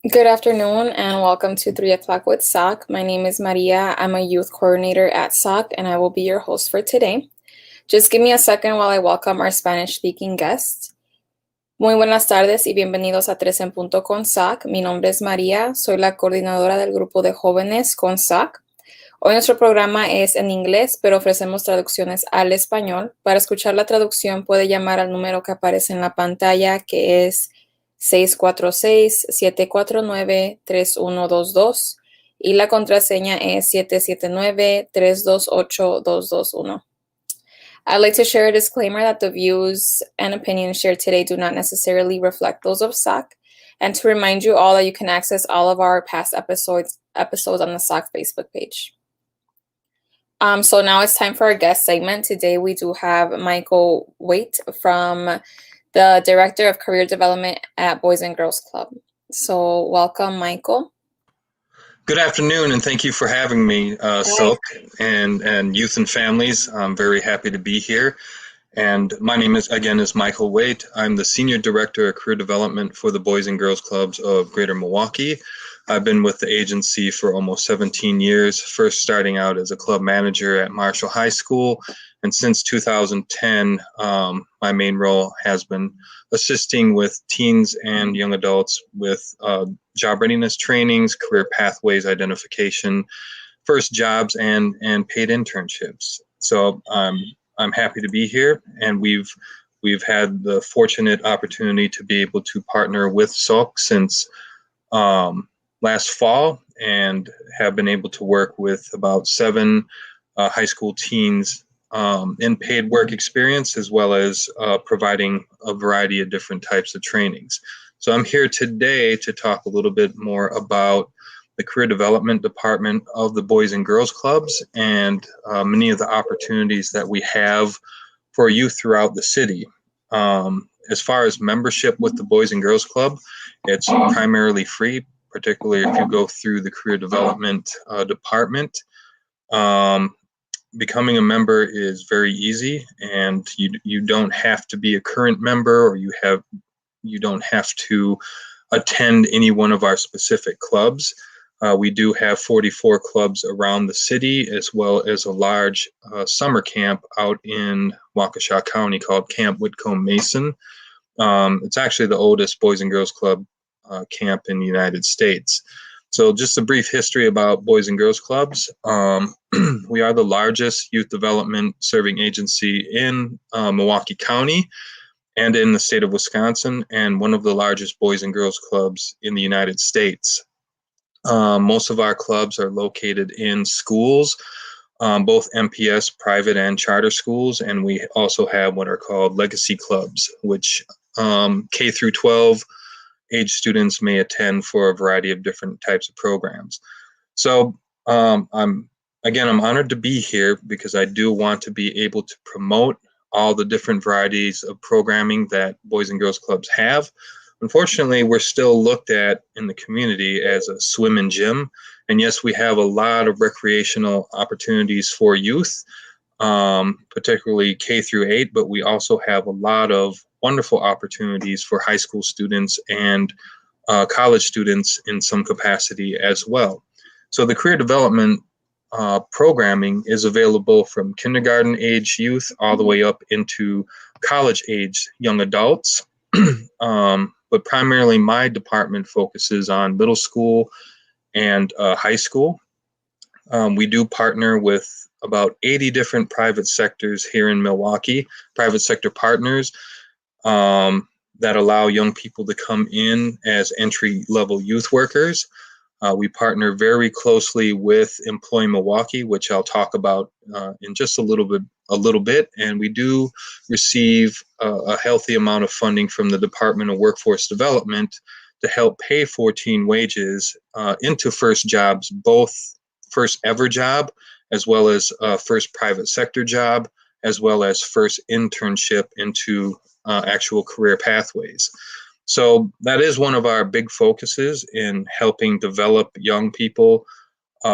Good afternoon and welcome to 3 o'clock with SOC. My name is Maria. I'm a youth coordinator at SOC and I will be your host for today. Just give me a second while I welcome our Spanish-speaking guests. Muy buenas tardes y bienvenidos a 3 en punto con SOC. Mi nombre es María, soy la coordinadora del grupo de jóvenes con SOC. Hoy nuestro programa es en inglés, pero ofrecemos traducciones al español. Para escuchar la traducción puede llamar al número que aparece en la pantalla, que es 646-749-3122 y la contraseña es 779-328-221. I'd like to share a disclaimer that the views and opinions shared today do not necessarily reflect those of SOC, and to remind you all that you can access all of our past episodes on the SOC Facebook page. So now it's time for our guest segment. Today we do have Michael Waite from the Director of Career Development at Boys and Girls Club. So welcome, Michael. Good afternoon, and thank you for having me, SOC and youth and families. I'm very happy to be here. And my name is Michael Waite. I'm the Senior Director of Career Development for the Boys and Girls Clubs of Greater Milwaukee. I've been with the agency for almost 17 years, first starting out as a club manager at Marshall High School. And since 2010, my main role has been assisting with teens and young adults with job readiness trainings, career pathways identification, first jobs, and paid internships. So I'm happy to be here, and we've had the fortunate opportunity to be able to partner with SOC since last fall, and have been able to work with about 7 high school teens in paid work experience, as well as providing a variety of different types of trainings. So I'm here today to talk a little bit more about the career development department of the Boys and Girls Clubs and many of the opportunities that we have for youth throughout the city. As far as membership with the Boys and Girls Club, it's primarily free, particularly if you go through the career development department. Becoming a member is very easy, and you don't have to be a current member, or you don't have to attend any one of our specific clubs. We do have 44 clubs around the city, as well as a large summer camp out in Waukesha County called Camp Whitcomb Mason. It's actually the oldest Boys and Girls Club camp in the United States. So just a brief history about Boys and Girls Clubs. We are the largest youth development serving agency in Milwaukee County and in the state of Wisconsin, and one of the largest Boys and Girls Clubs in the United States. Most of our clubs are located in schools, both MPS, private and charter schools, and we also have what are called legacy clubs, which K through 12 age students may attend for a variety of different types of programs. So I'm honored to be here because I do want to be able to promote all the different varieties of programming that Boys and Girls Clubs have. Unfortunately, we're still looked at in the community as a swim and gym. And yes, we have a lot of recreational opportunities for youth, particularly K through 8, but we also have a lot of wonderful opportunities for high school students and college students in some capacity as well. So the career development programming is available from kindergarten age youth all the way up into college age young adults. But primarily my department focuses on middle school and high school. We do partner with about 80 different private sectors here in Milwaukee, private sector partners that allow young people to come in as entry-level youth workers. We partner very closely with Employ Milwaukee, which I'll talk about in just a little bit, and we do receive a healthy amount of funding from the Department of Workforce Development to help pay for teen wages into first jobs, both first ever job, as well as first private sector job, as well as first internship into actual career pathways. So that is one of our big focuses in helping develop young people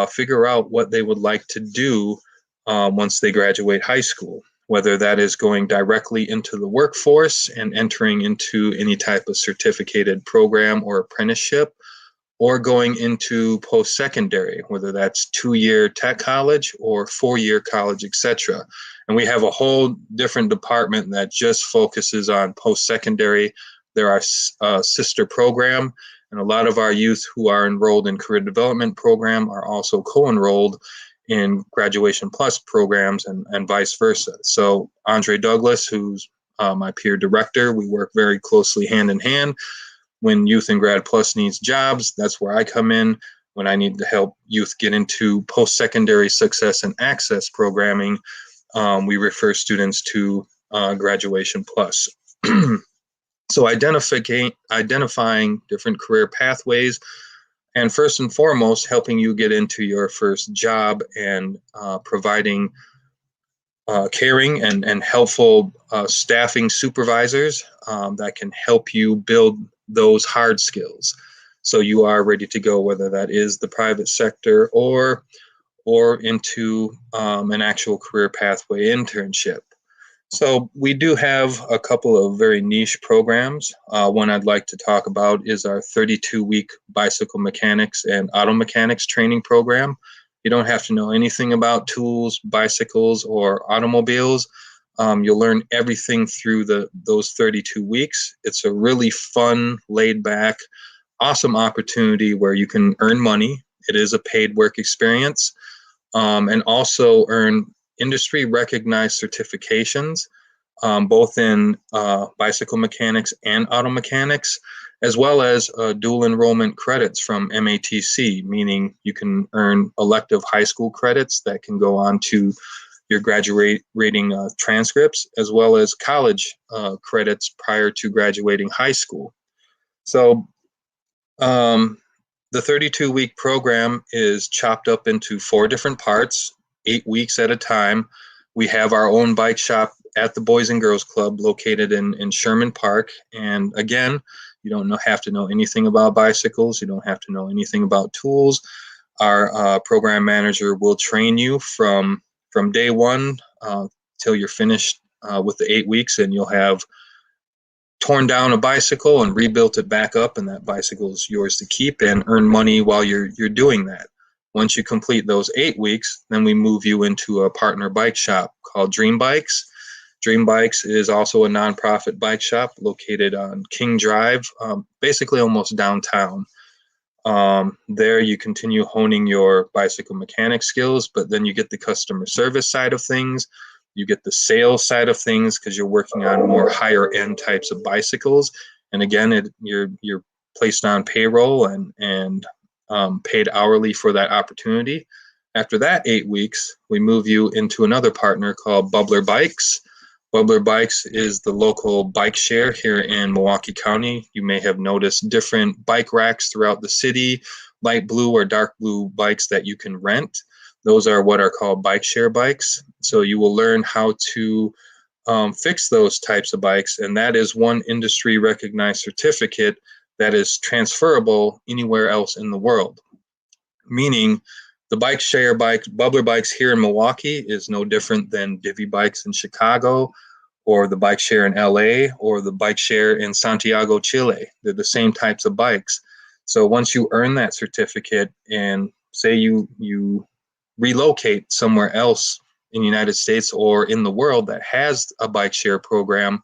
figure out what they would like to do once they graduate high school, whether that is going directly into the workforce and entering into any type of certificated program or apprenticeship, or going into post-secondary, whether that's 2-year tech college or 4-year college, etc. And we have a whole different department that just focuses on post-secondary. There are a sister program, and a lot of our youth who are enrolled in career development program are also co-enrolled in graduation plus programs, and vice versa. So Andre Douglas, who's my peer director, we work very closely hand in hand. When Youth and Grad Plus needs jobs, that's where I come in. When I need to help youth get into post-secondary success and access programming, we refer students to Graduation Plus. So identifying different career pathways, and first and foremost, helping you get into your first job and providing caring and helpful staffing supervisors that can help you build those hard skills so you are ready to go, whether that is the private sector or into an actual career pathway internship. So we do have a couple of very niche programs. One I'd like to talk about is our 32-week bicycle mechanics and auto mechanics training program. You don't have to know anything about tools, bicycles, or automobiles. You'll learn everything through those 32 weeks. It's a really fun, laid-back, awesome opportunity where you can earn money. It is a paid work experience, and also earn industry-recognized certifications, both in bicycle mechanics and auto mechanics, as well as dual enrollment credits from MATC, meaning you can earn elective high school credits that can go on to your graduating transcripts, as well as college credits prior to graduating high school. So the 32-week program is chopped up into 4 different parts, 8 weeks at a time. We have our own bike shop at the Boys and Girls Club located in Sherman Park. And again, you don't have to know anything about bicycles. You don't have to know anything about tools. Our program manager will train you from day one till you're finished with the 8 weeks, and you'll have torn down a bicycle and rebuilt it back up, and that bicycle is yours to keep and earn money while you're doing that. Once you complete those 8 weeks, then we move you into a partner bike shop called Dream Bikes. Dream Bikes is also a nonprofit bike shop located on King Drive, basically almost downtown. There you continue honing your bicycle mechanic skills, but then you get the customer service side of things. You get the sales side of things because you're working on more higher end types of bicycles. And again, you're placed on payroll and paid hourly for that opportunity. After that 8 weeks, we move you into another partner called Bubbler Bikes. Bubbler Bikes is the local bike share here in Milwaukee County. You may have noticed different bike racks throughout the city, light blue or dark blue bikes that you can rent. Those are what are called bike share bikes. So you will learn how to fix those types of bikes, and that is one industry recognized certificate that is transferable anywhere else in the world. Meaning the bike share bike, Bubbler Bikes here in Milwaukee is no different than Divvy Bikes in Chicago, or the bike share in LA, or the bike share in Santiago, Chile. They're the same types of bikes. So once you earn that certificate, and say you relocate somewhere else in the United States or in the world that has a bike share program,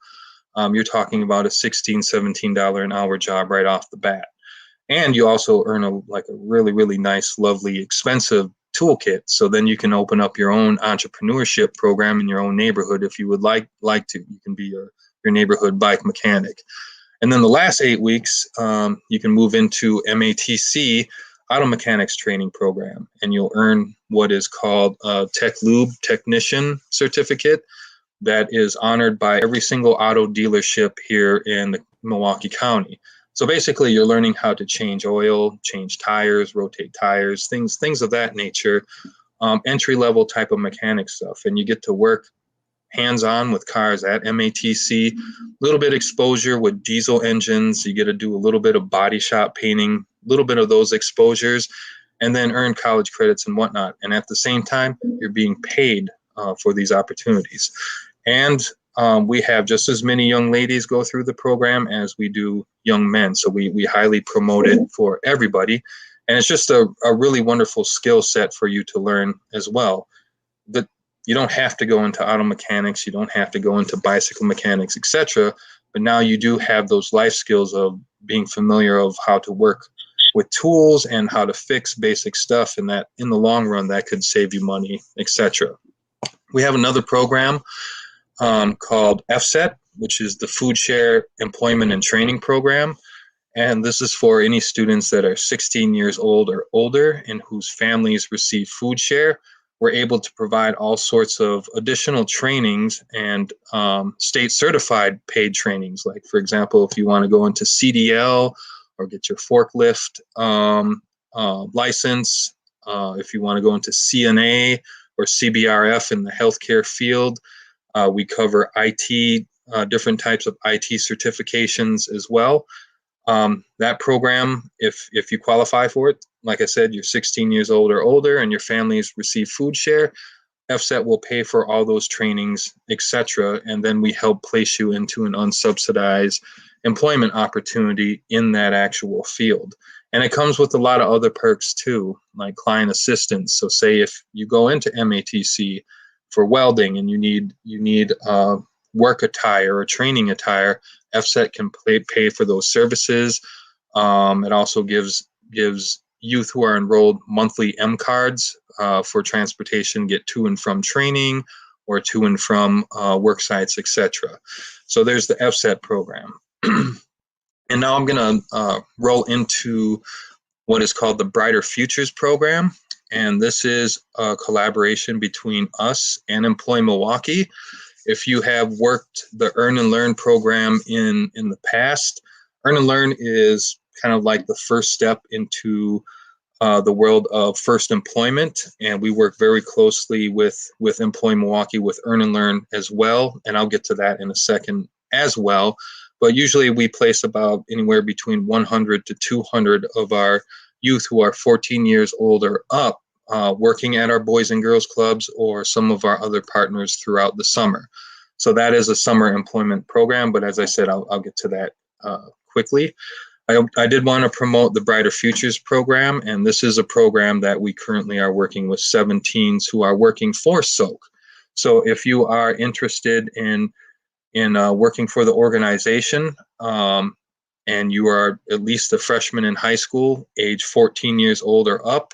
you're talking about a $16, $17 an hour job right off the bat. And you also earn a really, really nice, lovely, expensive toolkit. So then you can open up your own entrepreneurship program in your own neighborhood if you would like to. You can be your neighborhood bike mechanic. And then the last 8 weeks, you can move into MATC, auto mechanics training program, and you'll earn what is called a Tech Lube Technician certificate that is honored by every single auto dealership here in the Milwaukee County. So basically, you're learning how to change oil, change tires, rotate tires, things of that nature, entry-level type of mechanic stuff. And you get to work hands-on with cars at MATC, a little bit exposure with diesel engines. You get to do a little bit of body shop painting, a little bit of those exposures, and then earn college credits and whatnot. And at the same time, you're being paid for these opportunities. And we have just as many young ladies go through the program as we do young men. So we highly promote it for everybody. And it's just a really wonderful skill set for you to learn as well. That you don't have to go into auto mechanics, you don't have to go into bicycle mechanics, etc. But now you do have those life skills of being familiar of how to work with tools and how to fix basic stuff, and that in the long run that could save you money, etc. We have another program called FSET, which is the Food Share Employment and Training Program. And this is for any students that are 16 years old or older and whose families receive food share. We're able to provide all sorts of additional trainings and state certified paid trainings. Like, for example, if you want to go into CDL or get your forklift license, if you want to go into CNA or CBRF in the healthcare field, we cover IT, different types of IT certifications as well. That program, if you qualify for it, like I said, you're 16 years old or older and your families receive food share, FSET will pay for all those trainings, etc. And then we help place you into an unsubsidized employment opportunity in that actual field. And it comes with a lot of other perks too, like client assistance. So say if you go into MATC for welding and you need work attire or training attire, FSET can pay for those services. It also gives youth who are enrolled monthly M cards for transportation, get to and from training or to and from work sites, etc. So there's the FSET program. And now I'm going to roll into what is called the Brighter Futures program. And this is a collaboration between us and Employ Milwaukee. If you have worked the Earn and Learn program in the past, Earn and Learn is kind of like the first step into the world of first employment, and we work very closely with Employ Milwaukee with Earn and Learn as well, and I'll get to that in a second as well. But usually we place about anywhere between 100 to 200 of our youth who are 14 years old or up working at our Boys and Girls Clubs or some of our other partners throughout the summer. So that is a summer employment program, but as I said, I'll get to that quickly. I did want to promote the Brighter Futures program, and this is a program that we currently are working with 17s who are working for SOC. So if you are interested in working for the organization and you are at least a freshman in high school, age 14 years old or up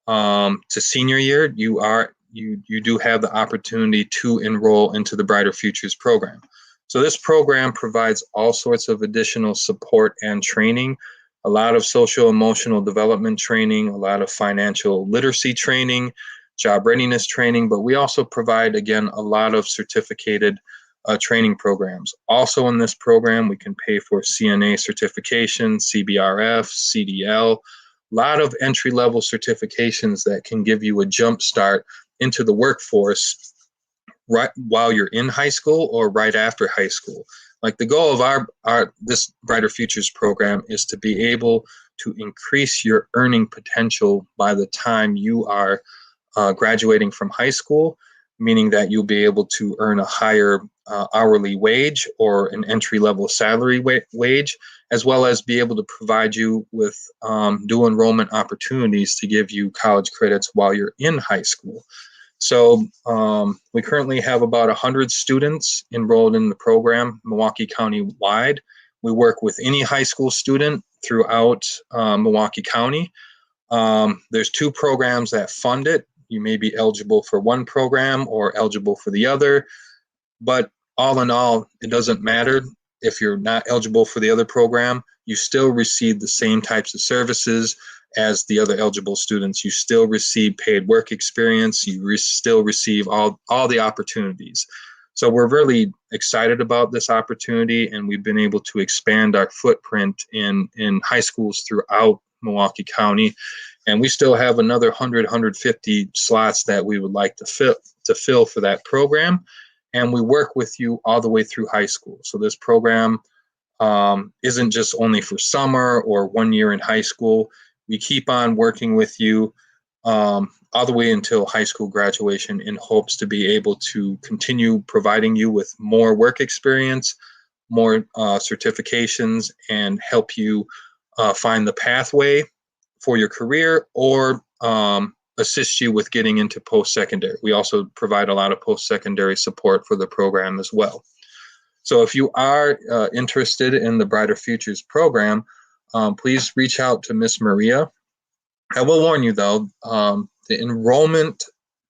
to senior year, you do have the opportunity to enroll into the Brighter Futures program. So this program provides all sorts of additional support and training, a lot of social emotional development training, a lot of financial literacy training, job readiness training, but we also provide, again, a lot of certificated training programs. Also in this program, we can pay for CNA certification, CBRF, CDL, a lot of entry-level certifications that can give you a jump start into the workforce right while you're in high school or right after high school. Like the goal of this Brighter Futures program is to be able to increase your earning potential by the time you are graduating from high school, meaning that you'll be able to earn a higher hourly wage or an entry-level salary wage, as well as be able to provide you with dual enrollment opportunities to give you college credits while you're in high school. So we currently have about 100 students enrolled in the program, Milwaukee County wide. We work with any high school student throughout Milwaukee County. There's two programs that fund it. You may be eligible for one program or eligible for the other, but all in all, it doesn't matter if you're not eligible for the other program. You still receive the same types of services as the other eligible students. You still receive paid work experience. You still receive all the opportunities. So we're really excited about this opportunity, and we've been able to expand our footprint in high schools throughout Milwaukee County. And we still have another 100, 150 slots that we would like to fill for that program. And we work with you all the way through high school. So this program isn't just only for summer or 1 year in high school. We keep on working with you all the way until high school graduation, in hopes to be able to continue providing you with more work experience, more certifications, and help you find the pathway for your career, or assist you with getting into post-secondary. We also provide a lot of post-secondary support for the program as well. So if you are interested in the Brighter Futures program, please reach out to Miss Maria. I will warn you though, the enrollment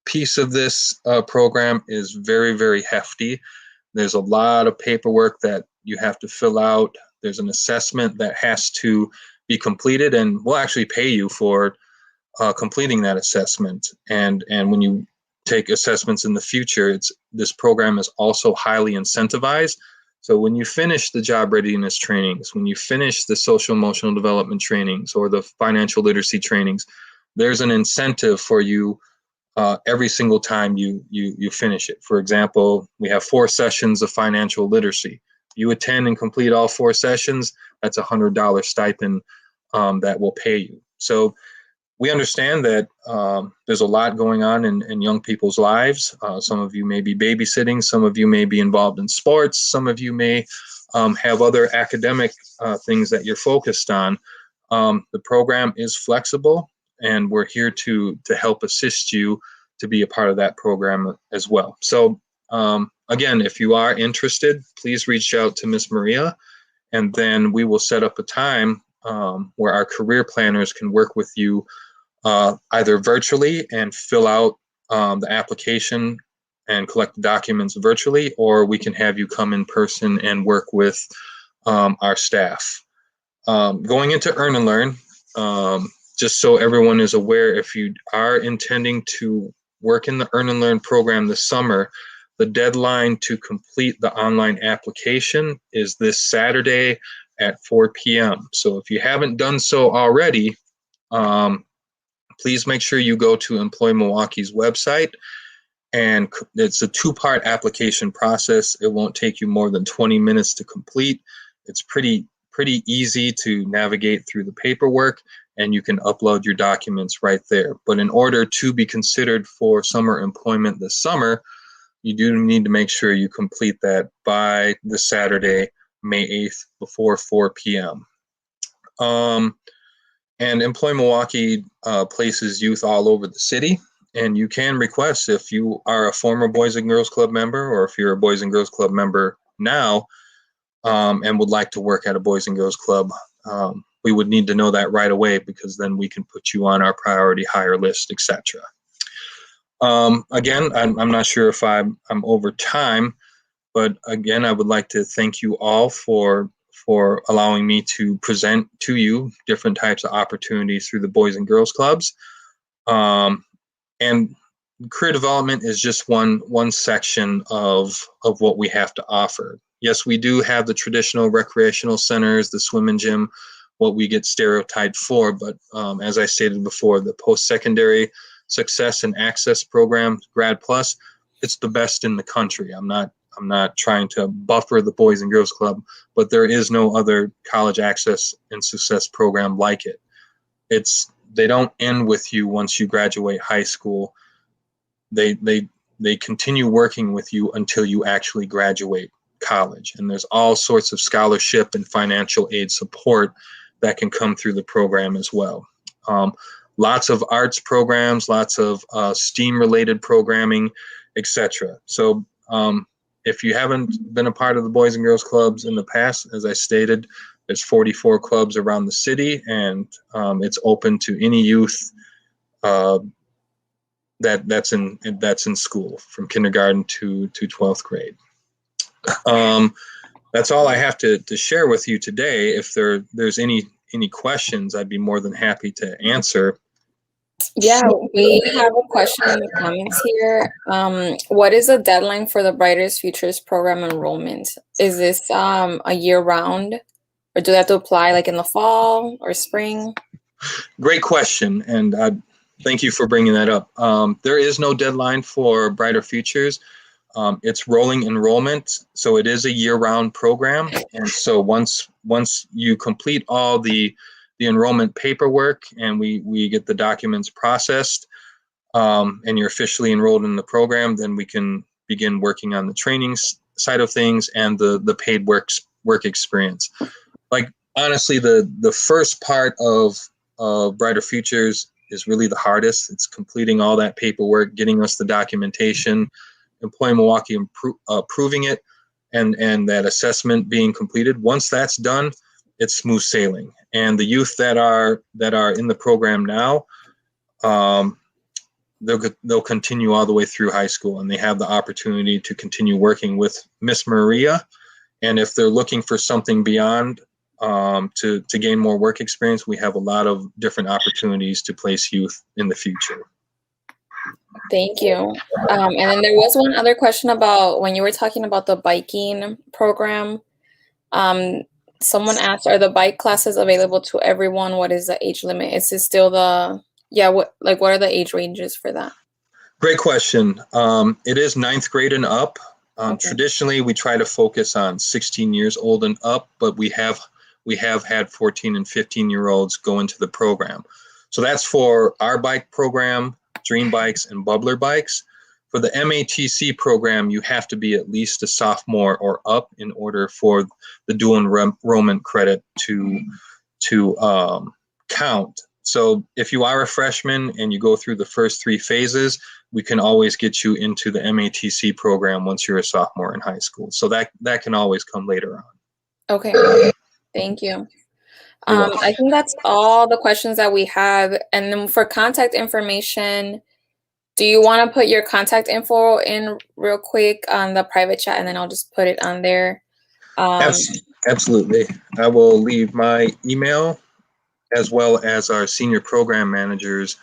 piece of this program is very, very hefty. There's a lot of paperwork that you have to fill out. There's an assessment that has to be completed, and we'll actually pay you for completing that assessment. And when you take assessments in the future, this program is also highly incentivized. So when you finish the job readiness trainings, when you finish the social emotional development trainings or the financial literacy trainings, there's an incentive for you every single time you finish it. For example, we have 4 sessions of financial literacy. You attend and complete all 4 sessions, that's a $100 stipend that will pay you. So we understand that there's a lot going on in young people's lives. Some of you may be babysitting, some of you may be involved in sports, some of you may have other academic things that you're focused on. The program is flexible, and we're here to help assist you to be a part of that program as well. So again, if you are interested, please reach out to Miss Maria, and then we will set up a time where our career planners can work with you either virtually and fill out the application and collect the documents virtually, or we can have you come in person and work with our staff. Going into Earn and Learn, just so everyone is aware, if you are intending to work in the Earn and Learn program this summer, the deadline to complete the online application is this Saturday at 4 p.m. So if you haven't done so already, please make sure you go to Employ Milwaukee's website, and it's a 2-part application process. It won't take you more than 20 minutes to complete. It's pretty easy to navigate through the paperwork, and you can upload your documents right there. But in order to be considered for summer employment this summer, you do need to make sure you complete that by the Saturday, May 8th, before 4 p.m. And Employ Milwaukee places youth all over the city, and you can request, if you are a former Boys and Girls Club member, or if you're a Boys and Girls Club member now and would like to work at a Boys and Girls Club, we would need to know that right away, because then we can put you on our priority hire list, etc. Again, I'm not sure if I'm over time, but again, I would like to thank you all for allowing me to present to you different types of opportunities through the Boys and Girls Clubs. And career development is just one section of what we have to offer. Yes, we do have the traditional recreational centers, the swim and gym, what we get stereotyped for, but as I stated before, the post-secondary success and access program, Grad Plus, it's the best in the country. I'm not trying to buffer the Boys and Girls Club, but there is no other college access and success program like it. They don't end with you once you graduate high school. They continue working with you until you actually graduate college. And there's all sorts of scholarship and financial aid support that can come through the program as well. Lots of arts programs, lots of STEAM-related programming, etc. So if you haven't been a part of the Boys and Girls Clubs in the past, as I stated, there's 44 clubs around the city, and it's open to any youth that's in school from kindergarten to 12th grade. That's all I have to share with you today. If there's any questions, I'd be more than happy to answer. Yeah, we have a question in the comments here. What is the deadline for the Brightest Futures program enrollment? Is this a year round, or do they have to apply like in the fall or spring? Great question, and thank you for bringing that up. There is no deadline for Brighter Futures. It's rolling enrollment, so it is a year-round program. And so once you complete all the the enrollment paperwork and we get the documents processed, and you're officially enrolled in the program, then we can begin working on the training side of things and the paid work experience. Like, honestly, the first part of Brighter Futures is really the hardest. It's completing all that paperwork, getting us the documentation, Employ Milwaukee approving it, and that assessment being completed. Once that's done, it's smooth sailing. And the youth that are in the program now, they'll continue all the way through high school, and they have the opportunity to continue working with Miss Maria. And if they're looking for something beyond, to gain more work experience, we have a lot of different opportunities to place youth in the future. Thank you. And then there was one other question about when you were talking about the biking program. Someone asked, are the bike classes available to everyone? What is the age limit? Is it still what are the age ranges for that? Great question. It is 9th grade and up. Okay. Traditionally, we try to focus on 16 years old and up, but we have had 14 and 15-year-olds go into the program. So that's for our bike program, Dream Bikes, and Bubbler Bikes. For the MATC program, you have to be at least a sophomore or up in order for the dual enrollment credit to count. So if you are a freshman and you go through the first 3 phases, we can always get you into the MATC program once you're a sophomore in high school. So that can always come later on. Okay, thank you. I think that's all the questions that we have. And then for contact information, do you want to put your contact info in real quick on the private chat, and then I'll just put it on there? Absolutely. I will leave my email as well as our senior program manager's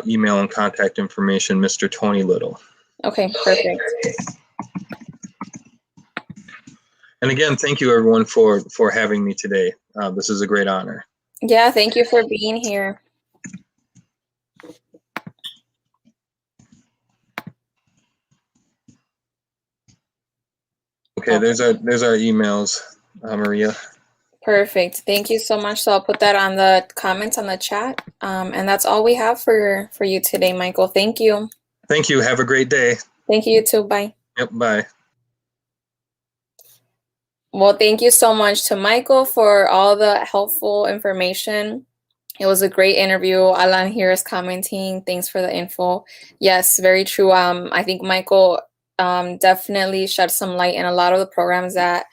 email and contact information, Mr. Tony Little. Okay, perfect. And again, thank you everyone for having me today. This is a great honor. Yeah, thank you for being here. Okay, there's our emails, Maria. Perfect. Thank you so much. So I'll put that on the comments on the chat. And that's all we have for you today, Michael. Thank you. Thank you. Have a great day. Thank you, you too. Bye. Yep, bye. Well, thank you so much to Michael for all the helpful information. It was a great interview. Alan here is commenting. Thanks for the info. Yes, very true. I think Michael definitely shed some light in a lot of the programs that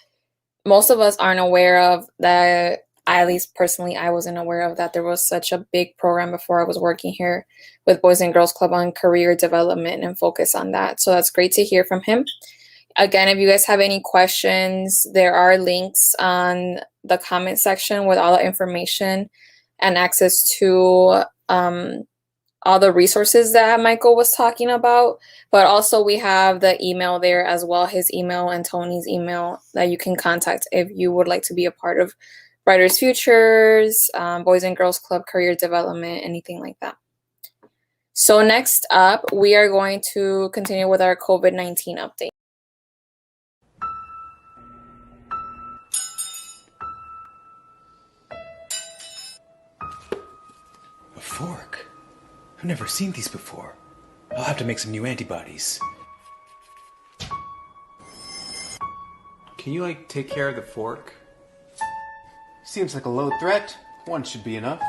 most of us aren't aware of, that at least personally I wasn't aware of, that there was such a big program before I was working here with Boys and Girls Club on career development and focus on that. So that's great to hear from him. Again, if you guys have any questions, there are links on the comment section with all the information and access to all the resources that Michael was talking about. But also we have the email there as well, his email and Tony's email, that you can contact if you would like to be a part of Brighter Futures, Boys and Girls Club, career development, anything like that. So next up, we are going to continue with our COVID-19 update. A fork? I've never seen these before. I'll have to make some new antibodies. Can you, take care of the fork? Seems like a low threat. One should be enough.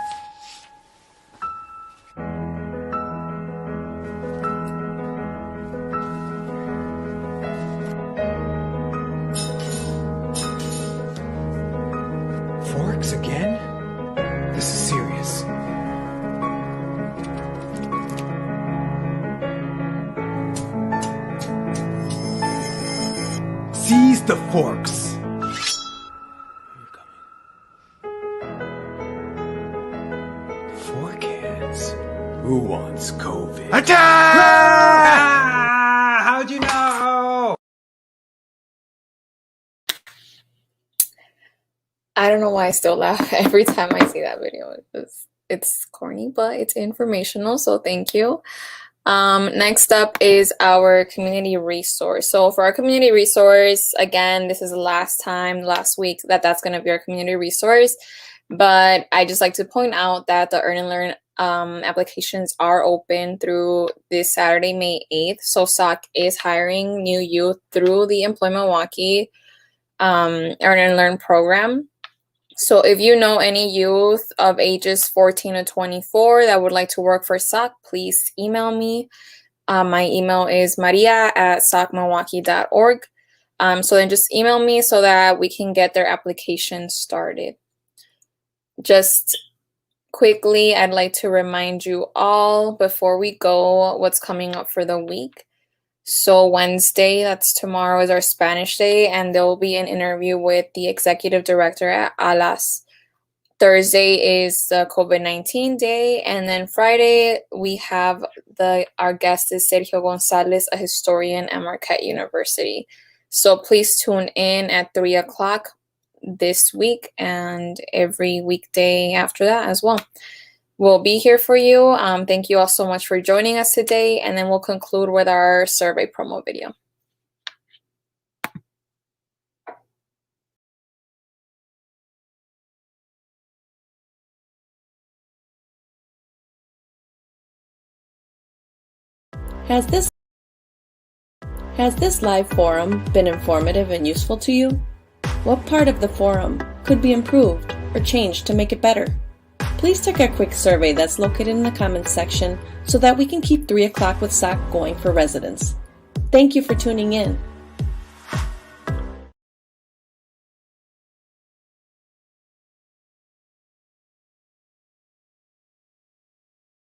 Forks again? This is serious. Seize the forks! Fork hands. Who wants COVID? Ah! How'd you know? I don't know why I still laugh every time I see that video. It's corny, but it's informational, so thank you. Next up is our community resource. So for our community resource, again, this is the last week that's going to be our community resource. But I just like to point out that the Earn and Learn applications are open through this Saturday, May 8th. So SOC is hiring new youth through the Employment Milwaukee Earn and Learn program. So if you know any youth of ages 14 to 24 that would like to work for SOC, please email me. My email is maria@socmilwaukee.org. So then just email me so that we can get their application started. Just quickly, I'd like to remind you all before we go what's coming up for the week. So Wednesday, that's tomorrow, is our Spanish day, and there will be an interview with the executive director at ALAS. Thursday is the COVID-19 day, and then Friday we have our guest is Sergio Gonzalez, a historian at Marquette University. So please tune in at 3 o'clock this week and every weekday after that as well. We'll be here for you. Thank you all so much for joining us today, and then we'll conclude with our survey promo video. Has this live forum been informative and useful to you? What part of the forum could be improved or changed to make it better? Please take a quick survey that's located in the comments section so that we can keep 3 o'clock with SOC going for residents. Thank you for tuning in.